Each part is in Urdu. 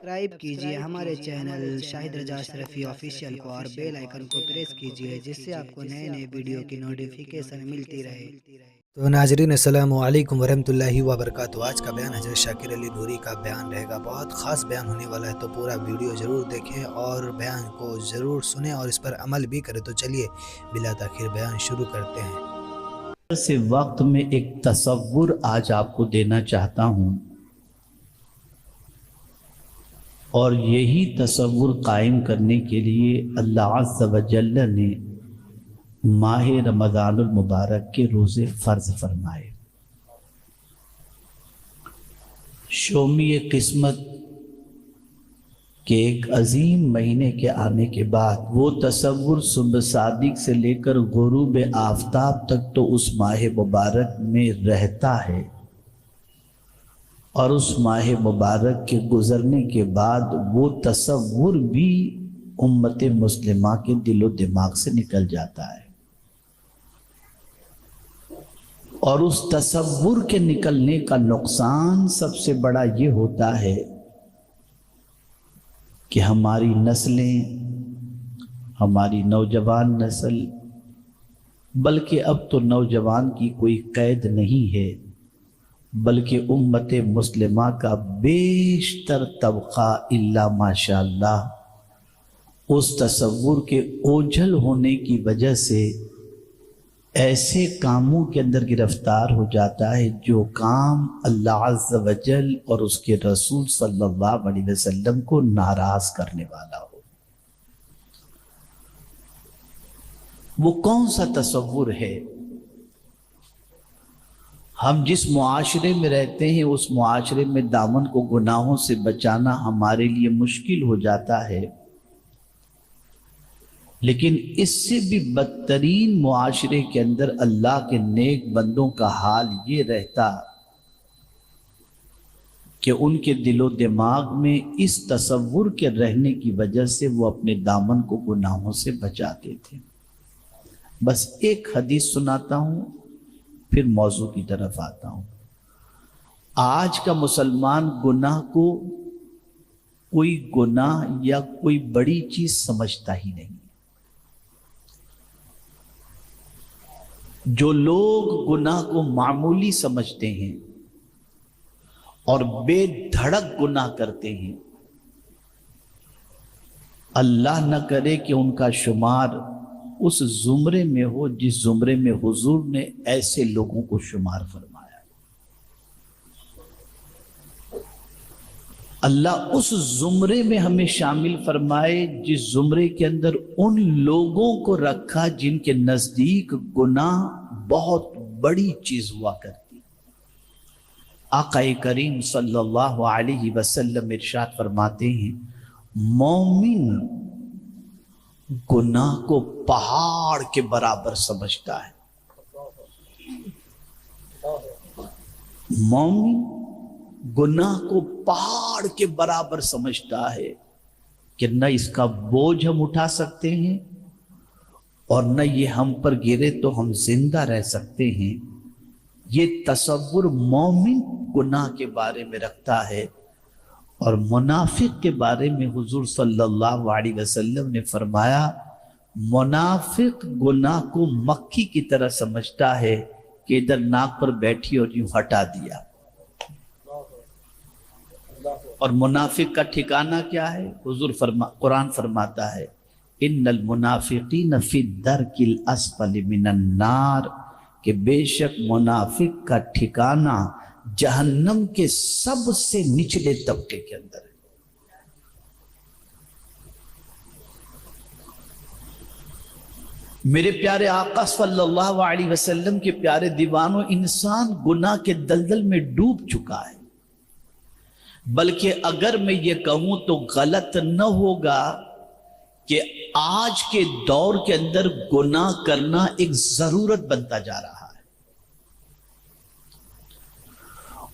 سبسکرائب کیجئے ہمارے چینل شاہد رضا اشرفی آفیشیل کو اور بیل آئیکن کو پریس کیجئے جس سے آپ کو نئے نئے ویڈیو کی نوٹیفیکیشن ملتی رہے۔ تو ناظرین السلام علیکم ورحمۃ اللہ وبرکاتہ۔ آج کا بیان حضرت شاکر علی نوری کا بیان رہے گا، بہت خاص بیان ہونے والا ہے، تو پورا ویڈیو ضرور دیکھیں اور بیان کو ضرور سنیں اور اس پر عمل بھی کریں۔ تو چلیے بلا تاخیر بیان شروع کرتے ہیں۔ سے وقت میں ایک تصور آج آپ کو دینا چاہتا ہوں، اور یہی تصور قائم کرنے کے لیے اللہ عز و جل نے ماہ رمضان المبارک کے روزے فرض فرمائے۔ شومی قسمت کے ایک عظیم مہینے کے آنے کے بعد وہ تصور صبح صادق سے لے کر غروب آفتاب تک تو اس ماہ مبارک میں رہتا ہے، اور اس ماہ مبارک کے گزرنے کے بعد وہ تصور بھی امت مسلمہ کے دل و دماغ سے نکل جاتا ہے، اور اس تصور کے نکلنے کا نقصان سب سے بڑا یہ ہوتا ہے کہ ہماری نسلیں، ہماری نوجوان نسل، بلکہ اب تو نوجوان کی کوئی قید نہیں ہے، بلکہ امت مسلمہ کا بیشتر طبقہ الا ماشاءاللہ اس تصور کے اوجھل ہونے کی وجہ سے ایسے کاموں کے اندر گرفتار ہو جاتا ہے جو کام اللہ عز و جل اور اس کے رسول صلی اللہ علیہ وسلم کو ناراض کرنے والا ہو۔ وہ کون سا تصور ہے؟ ہم جس معاشرے میں رہتے ہیں اس معاشرے میں دامن کو گناہوں سے بچانا ہمارے لیے مشکل ہو جاتا ہے، لیکن اس سے بھی بدترین معاشرے کے اندر اللہ کے نیک بندوں کا حال یہ رہتا کہ ان کے دل و دماغ میں اس تصور کے رہنے کی وجہ سے وہ اپنے دامن کو گناہوں سے بچاتے تھے۔ بس ایک حدیث سناتا ہوں، پھر موضوع کی طرف آتا ہوں۔ آج کا مسلمان گناہ کو کوئی گناہ یا کوئی بڑی چیز سمجھتا ہی نہیں۔ جو لوگ گناہ کو معمولی سمجھتے ہیں اور بے دھڑک گناہ کرتے ہیں، اللہ نہ کرے کہ ان کا شمار اس زمرے میں ہو جس زمرے میں حضور نے ایسے لوگوں کو شمار فرمایا۔ اللہ اس زمرے میں ہمیں شامل فرمائے جس زمرے کے اندر ان لوگوں کو رکھا جن کے نزدیک گناہ بہت بڑی چیز ہوا کرتی۔ آقا کریم صلی اللہ علیہ وسلم ارشاد فرماتے ہیں، مومن گناہ کو پہاڑ کے برابر سمجھتا ہے۔ مومن گناہ کو پہاڑ کے برابر سمجھتا ہے کہ نہ اس کا بوجھ ہم اٹھا سکتے ہیں اور نہ یہ ہم پر گرے تو ہم زندہ رہ سکتے ہیں۔ یہ تصور مومن گناہ کے بارے میں رکھتا ہے، اور منافق کے بارے میں حضور صلی اللہ علیہ وسلم نے فرمایا، منافق گناہ کو مکھی کی طرح سمجھتا ہے کہ ادھر ناک پر بیٹھی اور یوں ہٹا دیا۔ اور منافق کا ٹھکانہ کیا ہے؟ حضور قرآن فرماتا ہے، ان المنافقین فی الدرک الاسفل من النار، کہ بے شک منافق کا ٹھکانہ جہنم کے سب سے نچلے طبقے کے اندر ہے۔ میرے پیارے آقا صلی اللہ علیہ وسلم کے پیارے دیوانوں، انسان گناہ کے دلدل میں ڈوب چکا ہے، بلکہ اگر میں یہ کہوں تو غلط نہ ہوگا کہ آج کے دور کے اندر گناہ کرنا ایک ضرورت بنتا جا رہا ہے،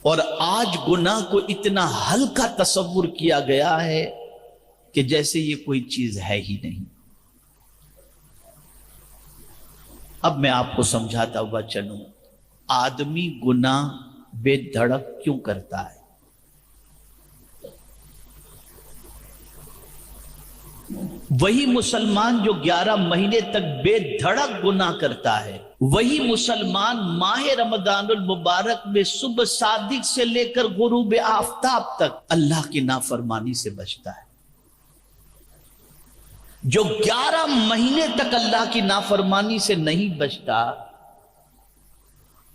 اور آج گناہ کو اتنا ہلکا تصور کیا گیا ہے کہ جیسے یہ کوئی چیز ہے ہی نہیں۔ اب میں آپ کو سمجھاتا ہوا چلوں، آدمی گناہ بے دھڑک کیوں کرتا ہے؟ وہی مسلمان جو 11 مہینے تک بے دھڑک گناہ کرتا ہے، وہی مسلمان ماہ رمضان المبارک میں صبح صادق سے لے کر غروب آفتاب تک اللہ کی نافرمانی سے بچتا ہے۔ جو 11 مہینے تک اللہ کی نافرمانی سے نہیں بچتا،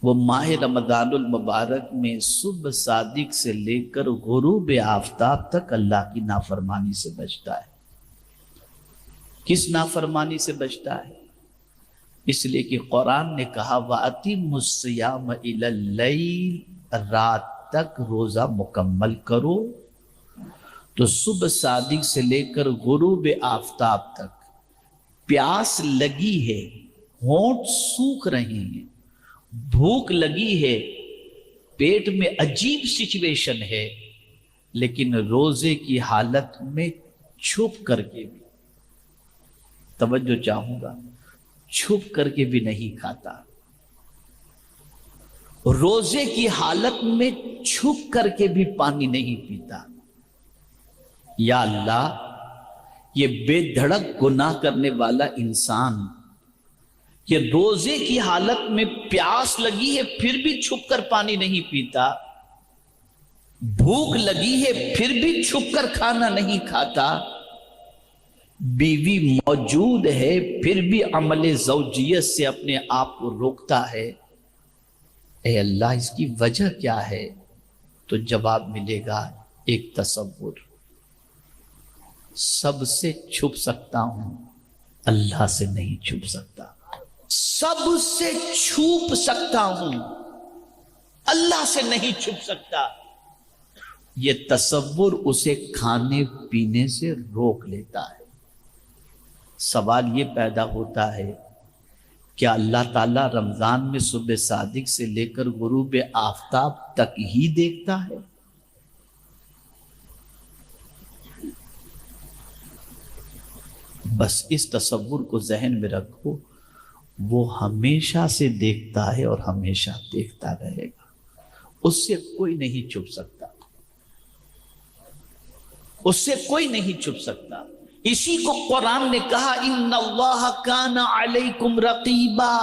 وہ ماہ رمضان المبارک میں صبح صادق سے لے کر غروب آفتاب تک اللہ کی نافرمانی سے بچتا ہے۔ کس نافرمانی سے بچتا ہے؟ اس لیے کہ قرآن نے کہا وَأَتِمُّ الصِّيَامَ إِلَى اللَّيْلِ، رات تک روزہ مکمل کرو۔ تو صبح صادق سے لے کر غروب آفتاب تک پیاس لگی ہے، ہونٹ سوکھ رہے ہیں، بھوک لگی ہے، پیٹ میں عجیب سچویشن ہے، لیکن روزے کی حالت میں چھپ کر کے بھی، توجہ چاہوں گا، چھپ کر کے بھی نہیں کھاتا، روزے کی حالت میں چھپ کر کے بھی پانی نہیں پیتا۔ یا اللہ، یہ بے دھڑک گناہ کرنے والا انسان، یہ روزے کی حالت میں پیاس لگی ہے پھر بھی چھپ کر پانی نہیں پیتا، بھوک لگی ہے پھر بھی چھپ کر کھانا نہیں کھاتا، بیوی موجود ہے پھر بھی عمل زوجیت سے اپنے آپ کو روکتا ہے، اے اللہ اس کی وجہ کیا ہے؟ تو جواب ملے گا ایک تصور، سب سے چھپ سکتا ہوں، اللہ سے نہیں چھپ سکتا، سب سے چھپ سکتا ہوں، اللہ سے نہیں چھپ سکتا۔ یہ تصور اسے کھانے پینے سے روک لیتا ہے۔ سوال یہ پیدا ہوتا ہے، کیا اللہ تعالیٰ رمضان میں صبح صادق سے لے کر غروب آفتاب تک ہی دیکھتا ہے؟ بس اس تصور کو ذہن میں رکھو، وہ ہمیشہ سے دیکھتا ہے اور ہمیشہ دیکھتا رہے گا، اس سے کوئی نہیں چھپ سکتا، اس سے کوئی نہیں چھپ سکتا۔ اسی کو قرآن نے کہا ان اللہ کان علیکم رقیبا،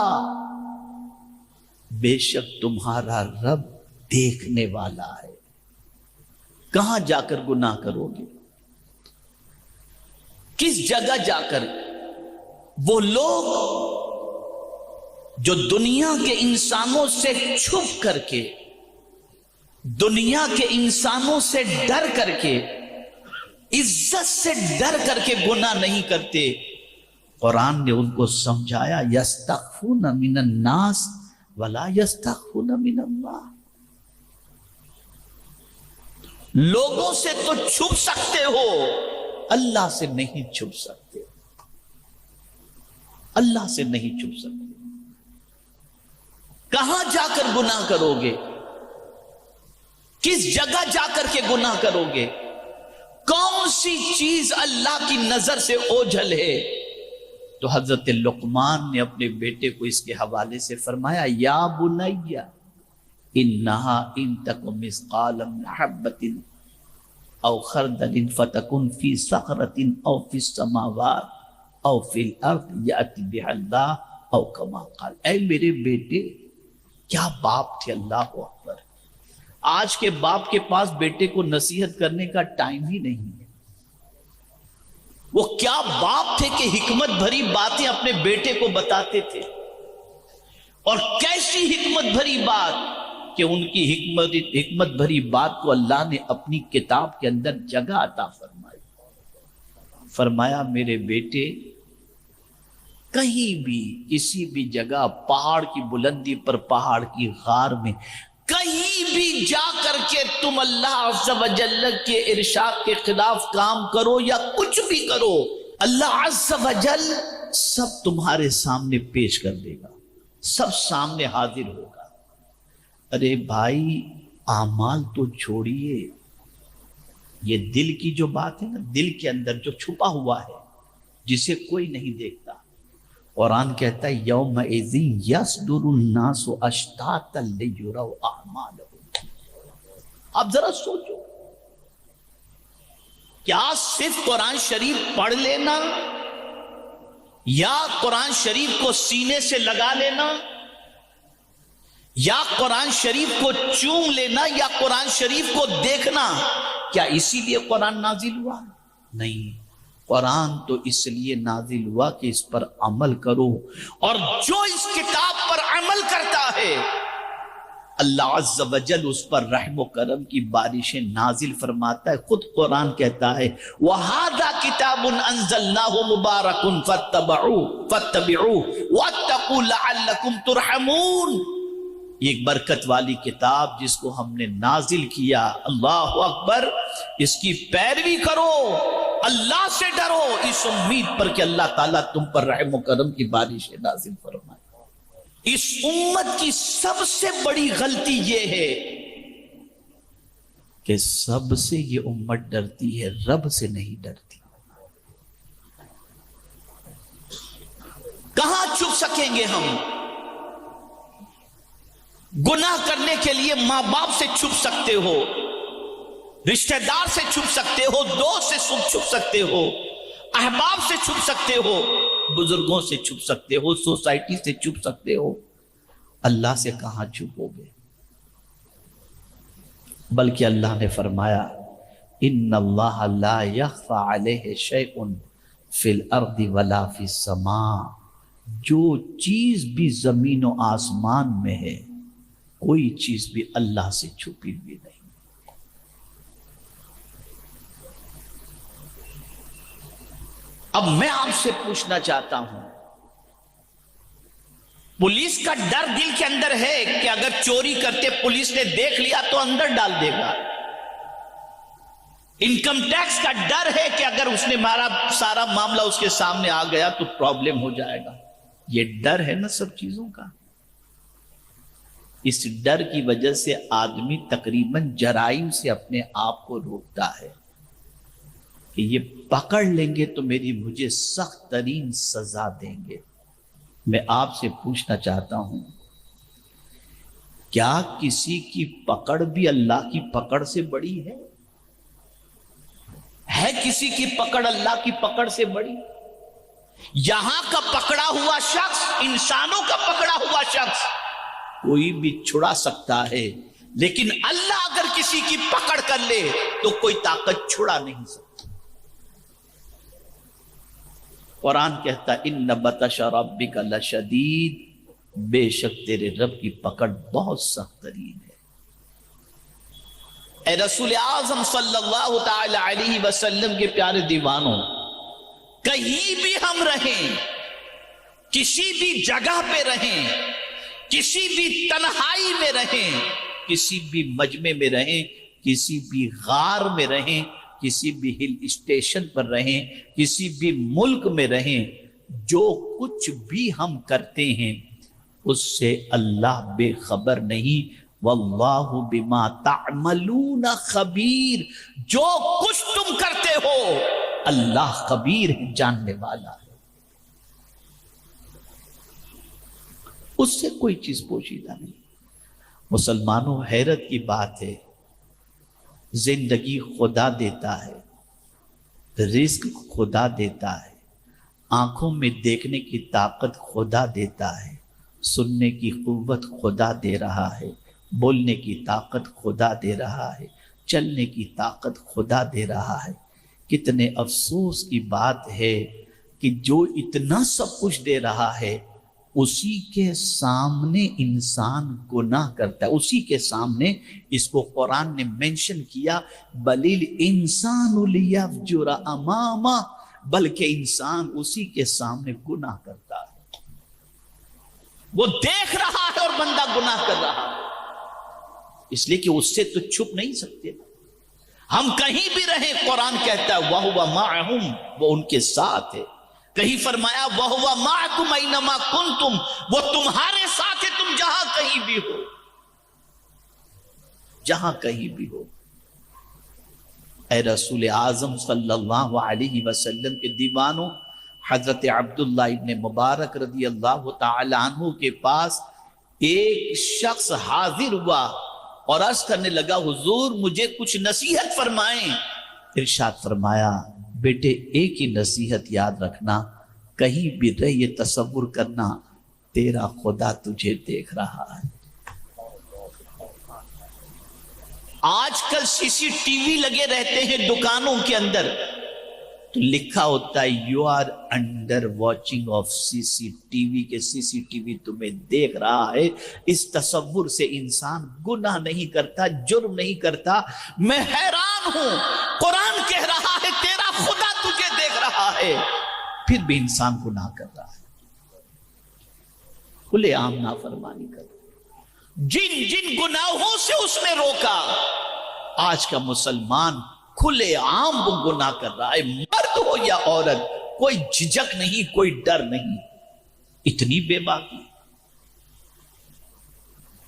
بے شک تمہارا رب دیکھنے والا ہے۔ کہاں جا کر گناہ کرو گے؟ کس جگہ جا کر؟ وہ لوگ جو دنیا کے انسانوں سے چھپ کر کے، دنیا کے انسانوں سے ڈر کر کے، عزت سے ڈر کر کے گناہ نہیں کرتے، قرآن نے ان کو سمجھایا یستخفون من الناس ولا یستخفون من اللہ۔ لوگوں سے تو چھپ سکتے ہو، اللہ سے نہیں چھپ سکتے، اللہ سے نہیں چھپ سکتے۔ کہاں جا کر گناہ کرو گے؟ کس جگہ جا کر کے گناہ کرو گے؟ کون سی چیز اللہ کی نظر سے اوجھل ہے؟ تو حضرت لقمان نے اپنے بیٹے کو اس کے حوالے سے فرمایا یا بنی انہا ان تک مثقال من حبۃ او خردل فتکن فی صخرۃ او فی السماوات او فی الارض یأتی بها اللہ او کما قال۔ اے میرے بیٹے، کیا باپ تھے، اللہ اکبر۔ آج کے باپ کے پاس بیٹے کو نصیحت کرنے کا ٹائم ہی نہیں ہے۔ وہ کیا باپ تھے کہ حکمت بھری باتیں اپنے بیٹے کو بتاتے تھے، اور کیسی حکمت بھری بات کہ ان کی حکمت بھری بات کو اللہ نے اپنی کتاب کے اندر جگہ عطا فرمائی۔ فرمایا میرے بیٹے، کہیں بھی کسی بھی جگہ، پہاڑ کی بلندی پر، پہاڑ کی غار میں، کہیں بھی جا کر کے تم اللہ عز و جل کے ارشاد کے خلاف کام کرو یا کچھ بھی کرو، اللہ عز و جل سب تمہارے سامنے پیش کر دے گا، سب سامنے حاضر ہوگا۔ ارے بھائی، اعمال تو چھوڑیے، یہ دل کی جو بات ہے نا، دل کے اندر جو چھپا ہوا ہے جسے کوئی نہیں دیکھتا، قرآن کہتا ہے یومئذ یصدر الناس اشتاتا لیروا اعمالهم۔ آپ ذرا سوچو، کیا صرف قرآن شریف پڑھ لینا یا قرآن شریف کو سینے سے لگا لینا یا قرآن شریف کو چوم لینا یا قرآن شریف کو دیکھنا، کیا اسی لیے قرآن نازل ہوا؟ نہیں، قرآن تو اس لیے نازل ہوا کہ اس پر عمل کرو، اور جو اس کتاب پر عمل کرتا ہے اللہ عز و جل اس پر رحم و کرم کی بارشیں نازل فرماتا ہے۔ خود قرآن کہتا ہے وَهَذَا كِتَابٌ أَنزَلْنَاهُ مُبَارَكٌ فَاتَّبِعُوهُ وَاتَّقُوا لَعَلَّكُمْ تُرْحَمُونَ، یہ ایک برکت والی کتاب جس کو ہم نے نازل کیا، اللہ اکبر، اس کی پیروی کرو، اللہ سے ڈرو، اس امید پر کہ اللہ تعالیٰ تم پر رحم و کرم کی بارشیں نازل فرمائے۔ اس امت کی سب سے بڑی غلطی یہ ہے کہ سب سے یہ امت ڈرتی ہے، رب سے نہیں ڈرتی۔ کہاں چھپ سکیں گے ہم؟ گناہ کرنے کے لیے ماں باپ سے چھپ سکتے ہو، رشتہ دار سے چھپ سکتے ہو، دوست سے چھپ سکتے ہو، احباب سے چھپ سکتے ہو، بزرگوں سے چھپ سکتے ہو، سوسائٹی سے چھپ سکتے ہو، اللہ سے کہاں چھپو گے؟ بلکہ اللہ نے فرمایا ان اللہ لا یخفی علیہ شیء فی الارض ولا فی السماء، جو چیز بھی زمین و آسمان میں ہے کوئی چیز بھی اللہ سے چھپی ہوئی نہیں۔ اب میں آپ سے پوچھنا چاہتا ہوں، پولیس کا ڈر دل کے اندر ہے کہ اگر چوری کرتے پولیس نے دیکھ لیا تو اندر ڈال دے گا، انکم ٹیکس کا ڈر ہے کہ اگر اس نے ہمارا سارا معاملہ اس کے سامنے آ گیا تو پرابلم ہو جائے گا، یہ ڈر ہے نا سب چیزوں کا۔ اس ڈر کی وجہ سے آدمی تقریباً جرائم سے اپنے آپ کو روکتا ہے کہ یہ پکڑ لیں گے تو مجھے سخت ترین سزا دیں گے۔ میں آپ سے پوچھنا چاہتا ہوں، کیا کسی کی پکڑ بھی اللہ کی پکڑ سے بڑی ہے؟ ہے کسی کی پکڑ اللہ کی پکڑ سے بڑی؟ یہاں کا پکڑا ہوا شخص، انسانوں کا پکڑا ہوا شخص کوئی بھی چھڑا سکتا ہے، لیکن اللہ اگر کسی کی پکڑ کر لے تو کوئی طاقت چھڑا نہیں سکتا۔ قرآن کہتا ان بطش ربک لشدید، بے شک تیرے رب کی پکڑ بہت سخت ترین ہے۔ اے رسول اعظم صلی اللہ تعالی علیہ وسلم کے پیارے دیوانوں، کہیں بھی ہم رہیں، کسی بھی جگہ پہ رہیں، کسی بھی تنہائی میں رہیں، کسی بھی مجمع میں رہیں، کسی بھی غار میں رہیں، کسی بھی ہل اسٹیشن پر رہیں، کسی بھی ملک میں رہیں، جو کچھ بھی ہم کرتے ہیں اس سے اللہ بے خبر نہیں۔ واللہ بما تعملون خبیر، جو کچھ تم کرتے ہو اللہ خبیر ہے، جاننے والا ہے، اس سے کوئی چیز پوشیدہ نہیں۔ مسلمانوں، حیرت کی بات ہے، زندگی خدا دیتا ہے، رزق خدا دیتا ہے، آنکھوں میں دیکھنے کی طاقت خدا دیتا ہے، سننے کی قوت خدا دے رہا ہے، بولنے کی طاقت خدا دے رہا ہے، چلنے کی طاقت خدا دے رہا ہے۔ کتنے افسوس کی بات ہے کہ جو اتنا سب کچھ دے رہا ہے اسی کے سامنے انسان گناہ کرتا ہے، اسی کے سامنے، اس کو قرآن نے مینشن کیا بَلِ الْإِنسَانُ لِيَفْجُرَ أَمَامَهُ، بلکہ انسان اسی کے سامنے گناہ کرتا ہے، وہ دیکھ رہا ہے اور بندہ گناہ کر رہا ہے، اس لیے کہ اس سے تو چھپ نہیں سکتے۔ ہم کہیں بھی رہیں، قرآن کہتا ہے وَهُوَ مَعَهُمْ، وہ ان کے ساتھ ہے۔ کہیں فرمایا وَهُوَ مَعَكُمْ أَيْنَمَا كُنْتُمْ، وہ تمہارے ساتھ ہے، تم جہاں کہیں بھی ہو، جہاں کہیں بھی ہو۔ اے رسول اعظم صلی اللہ علیہ وسلم کے دیوانوں، حضرت عبداللہ ابن مبارک رضی اللہ تعالی عنہ کے پاس ایک شخص حاضر ہوا اور عرض کرنے لگا حضور مجھے کچھ نصیحت فرمائیں۔ ارشاد فرمایا بیٹے ایک ہی نصیحت یاد رکھنا، کہیں بھی رہ یہ تصور کرنا تیرا خدا تجھے دیکھ رہا ہے۔ آج کل سی سی ٹی وی لگے رہتے ہیں دکانوں کے اندر، تو لکھا ہوتا ہے you are under watching of C C T V, کہ سی سی ٹی وی تمہیں دیکھ رہا ہے۔ اس تصور سے انسان گناہ نہیں کرتا، جرم نہیں کرتا۔ میں حیران ہوں، قرآن کہہ رہا ہے تیرا خدا تجھے دیکھ رہا ہے، پھر بھی انسان گناہ کر رہا ہے، کھلے عام نافرمانی کر رہا ہے۔ جن جن گناہوں سے اس نے روکا، آج کا مسلمان کھلے عام وہ گناہ کر رہا ہے، مرد ہو یا عورت، کوئی جھجک نہیں، کوئی ڈر نہیں۔ اتنی بے باکی،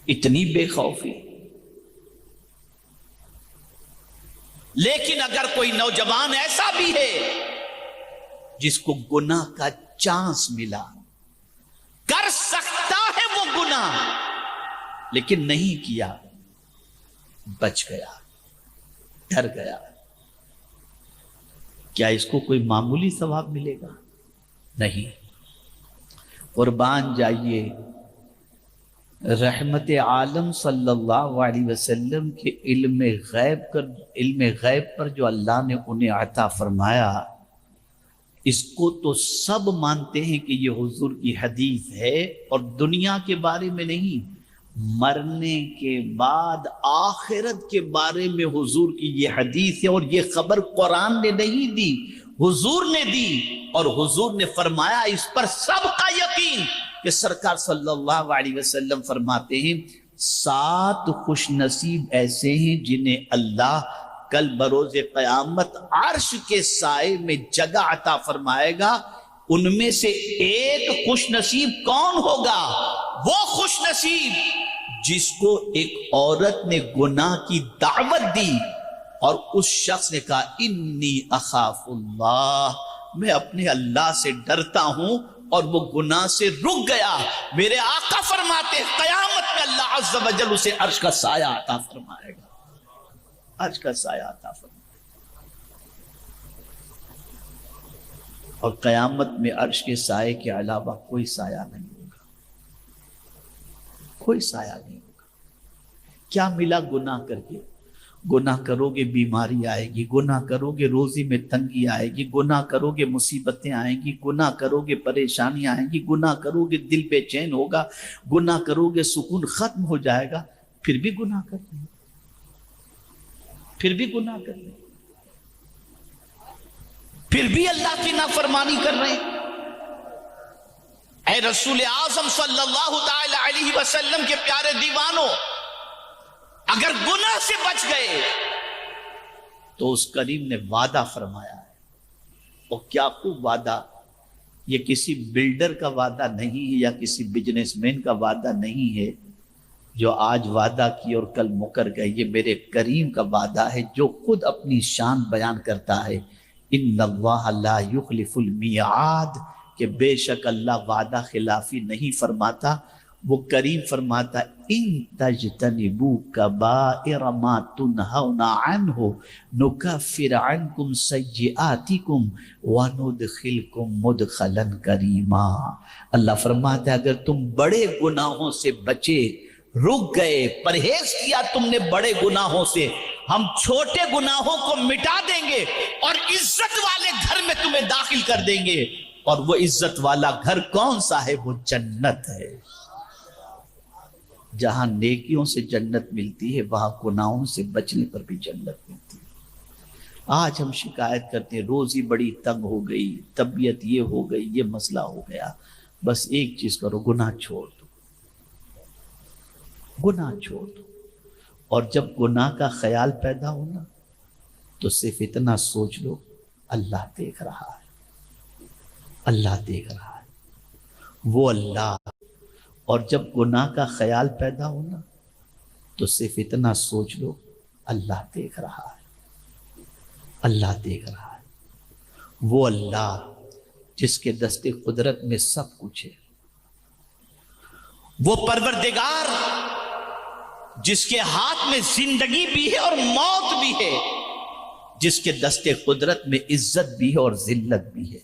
اتنی بے خوفی۔ لیکن اگر کوئی نوجوان ایسا بھی ہے جس کو گناہ کا چانس ملا، کر سکتا ہے وہ گناہ، لیکن نہیں کیا، بچ گیا، ڈر گیا، کیا اس کو کوئی معمولی ثواب ملے گا؟ نہیں۔ قربان جائیے، رحمت عالم صلی اللہ علیہ وسلم کے علم غیب پر جو اللہ نے انہیں عطا فرمایا، اس کو تو سب مانتے ہیں کہ یہ حضور کی حدیث ہے، اور دنیا کے بارے میں نہیں، مرنے کے بعد آخرت کے بارے میں حضور کی یہ حدیث ہے۔ اور یہ خبر قرآن نے نہیں دی، حضور نے دی، اور حضور نے فرمایا اس پر سب کا یقین، کہ سرکار صلی اللہ علیہ وسلم فرماتے ہیں 7 خوش نصیب ایسے ہیں جنہیں اللہ کل بروز قیامت عرش کے سائے میں جگہ عطا فرمائے گا۔ ان میں سے ایک خوش نصیب کون ہوگا؟ وہ خوش نصیب جس کو ایک عورت نے گناہ کی دعوت دی اور اس شخص نے کہا انی اخاف اللہ، میں اپنے اللہ سے ڈرتا ہوں، اور وہ گناہ سے رک گیا۔ میرے آقا فرماتے ہیں قیامت میں اللہ عز و جل اسے عرش کا سایہ عطا فرمائے گا، عرش کا سایہ عطا فرمائے گا۔ اور قیامت میں عرش کے سائے کے علاوہ کوئی سایہ نہیں ہوگا، کوئی سایہ نہیں ہوگا۔ کیا ملا گناہ کر کے؟ گناہ کرو گے بیماری آئے گی، گناہ کرو گے روزی میں تنگی آئے گی، گناہ کرو گے مصیبتیں آئیں گی، گناہ کرو گے پریشانی آئیں گی، گناہ کرو گے دل بے چین ہوگا، گناہ کرو گے سکون ختم ہو جائے گا، پھر بھی گناہ کر رہے ہیں، پھر بھی گناہ کر رہے ہیں، پھر بھی اللہ کی نافرمانی کر رہے ہیں۔ اے رسول اعظم صلی اللہ تعالی علیہ وسلم کے پیارے دیوانوں، اگر گناہ سے بچ گئے تو اس کریم نے وعدہ فرمایا ہے، اور کیا خوب وعدہ، یہ کسی بلڈر کا وعدہ نہیں ہے یا کسی بزنس مین کا وعدہ نہیں ہے جو آج وعدہ کی اور کل مکر گئے، یہ میرے کریم کا وعدہ ہے جو خود اپنی شان بیان کرتا ہے، ان اللہ لا یخلف المیعاد، کہ بے شک اللہ وعدہ خلافی نہیں فرماتا۔ وہ کریم فرماتا ان تجتنبوا کبائر ما تنہون عنہ نکفر عنکم سیئاتکم وندخلکم مدخلا کریما۔ اللہ فرماتا ہے اگر تم بڑے گناہوں سے بچے، رک گئے، پرہیز کیا تم نے بڑے گناہوں سے، ہم چھوٹے گناہوں کو مٹا دیں گے اور عزت والے گھر میں تمہیں داخل کر دیں گے۔ اور وہ عزت والا گھر کون سا ہے؟ وہ جنت ہے۔ جہاں نیکیوں سے جنت ملتی ہے وہاں گناہوں سے بچنے پر بھی جنت ملتی ہے۔ آج ہم شکایت کرتے ہیں روزی بڑی تنگ ہو گئی، طبیعت یہ ہو گئی، یہ مسئلہ ہو گیا، بس ایک چیز کرو، گناہ چھوڑ دو، گناہ چھوڑ دو۔ اور جب گناہ کا خیال پیدا ہونا تو صرف اتنا سوچ لو اللہ دیکھ رہا ہے، اللہ دیکھ رہا ہے، وہ اللہ۔ اور جب گناہ کا خیال پیدا ہونا تو صرف اتنا سوچ لو اللہ دیکھ رہا ہے، اللہ دیکھ رہا ہے، وہ اللہ جس کے دست قدرت میں سب کچھ ہے، وہ پروردگار جس کے ہاتھ میں زندگی بھی ہے اور موت بھی ہے، جس کے دستے قدرت میں عزت بھی ہے اور ذلت بھی ہے۔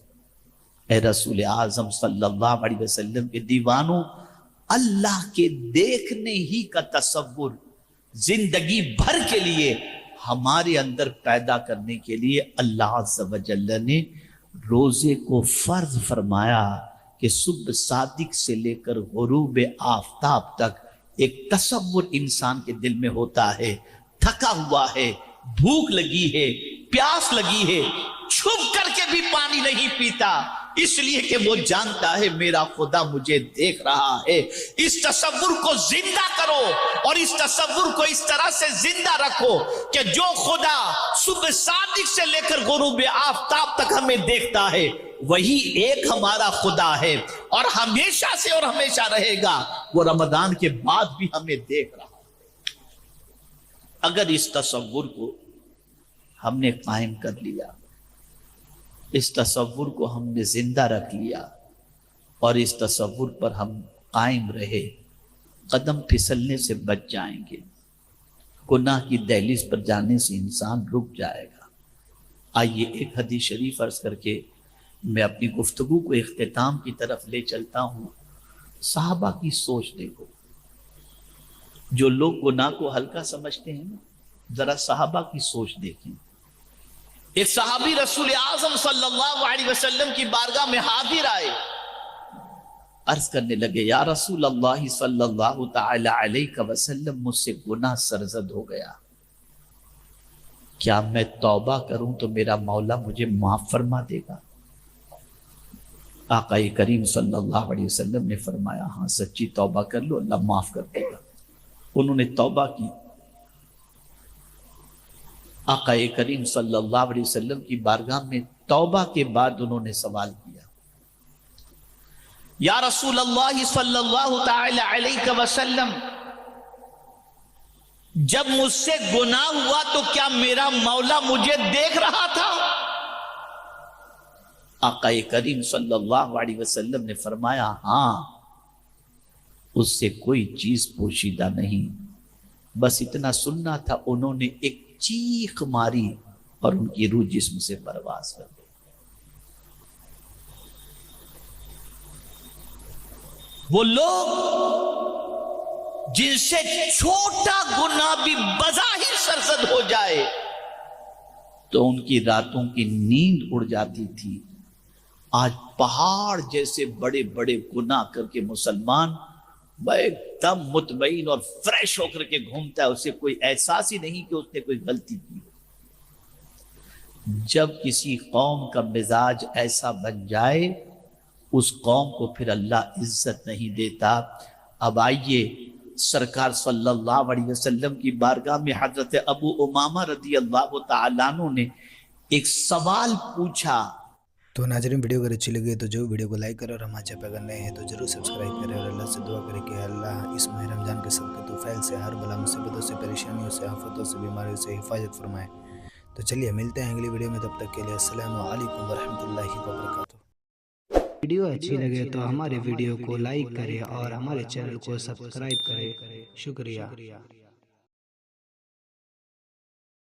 اے رسول اعظم صلی اللہ علیہ وسلم کے دیوانوں، اللہ کے دیکھنے ہی کا تصور زندگی بھر کے لیے ہمارے اندر پیدا کرنے کے لیے اللہ عز و جل نے روزے کو فرض فرمایا کہ صبح صادق سے لے کر غروب آفتاب تک ایک تصور انسان کے دل میں ہوتا ہے، تھکا ہوا ہے، بھوک لگی ہے، پیاس لگی ہے، چھپ کر کے بھی پانی نہیں پیتا، اس لیے کہ وہ جانتا ہے میرا خدا مجھے دیکھ رہا ہے۔ اس تصور کو زندہ کرو اور اس تصور کو اس طرح سے زندہ رکھو کہ جو خدا صبح صادق سے لے کر غروب آفتاب تک ہمیں دیکھتا ہے وہی ایک ہمارا خدا ہے اور ہمیشہ سے اور ہمیشہ رہے گا، وہ رمضان کے بعد بھی ہمیں دیکھ رہا ہے۔ اگر اس تصور کو ہم نے قائم کر لیا، اس تصور کو ہم نے زندہ رکھ لیا اور اس تصور پر ہم قائم رہے، قدم پھسلنے سے بچ جائیں گے، گناہ کی دہلیز پر جانے سے انسان رک جائے گا۔ آئیے ایک حدیث شریف عرض کر کے میں اپنی گفتگو کو اختتام کی طرف لے چلتا ہوں۔ صحابہ کی سوچ دیکھو، جو لوگ گناہ کو ہلکا سمجھتے ہیں ذرا صحابہ کی سوچ دیکھیں۔ ایک صحابی رسول اعظم صلی اللہ علیہ وسلم کی بارگاہ میں حاضر آئے، عرض کرنے لگے یا رسول اللہ صلی اللہ تعالی علیہ وسلم، مجھ سے گناہ سرزد ہو گیا، کیا میں توبہ کروں تو میرا مولا مجھے معاف فرما دے گا؟ آقا کریم صلی اللہ علیہ وسلم نے فرمایا ہاں سچی توبہ کر لو، اللہ معاف کر دے گا۔ انہوں نے توبہ کی۔ آقا کریم صلی اللہ علیہ وسلم کی بارگاہ میں توبہ کے بعد انہوں نے سوال کیا یا رسول اللہ صلی اللہ تعالی علیہ وسلم، جب مجھ سے گناہ ہوا تو کیا میرا مولا مجھے دیکھ رہا تھا؟ آقا کریم صلی اللہ علیہ وسلم نے فرمایا ہاں، اس سے کوئی چیز پوشیدہ نہیں، بس اتنا سننا تھا۔ انہوں نے ایک چیخ ماری اور ان کی روح جسم سے پرواز کر گئی۔ وہ لوگ جن سے چھوٹا گناہ بھی بظاہر سرزد ہو جائے تو ان کی راتوں کی نیند اڑ جاتی تھی، آج پہاڑ جیسے بڑے بڑے گناہ کر کے مسلمان ایک دم مطمئن اور فریش ہو کر کے گھومتا ہے، اسے کوئی احساس ہی نہیں کہ اس نے کوئی غلطی کی۔ جب کسی قوم کا مزاج ایسا بن جائے اس قوم کو پھر اللہ عزت نہیں دیتا۔ اب آئیے سرکار صلی اللہ علیہ وسلم کی بارگاہ میں حضرت ابو امامہ رضی اللہ تعالیٰ عنہ نے ایک سوال پوچھا۔ تو ناظرین ویڈیو اگر اچھی لگے تو جو ویڈیو کو لائک کرے اور ہمارے چینل پر اگر نئے ہیں تو ضرور سبسکرائب کریں اور اللہ سے دعا کریں کہ اللہ اس ماہ رمضان کے صدقے طفیل سے ہر بلا مصیبتوں سے، پریشانیوں سے، آفتوں سے، بیماریوں سے حفاظت فرمائے۔ تو چلیے ملتے ہیں اگلی ویڈیو میں، تب تک کے لیے السلام علیکم ورحمۃ اللہ وبرکاتہ۔ ویڈیو اچھی لگے تو ہمارے ویڈیو کو لائک کریں اور ہمارے چینل کو سبسکرائب کریں۔ شکریہ۔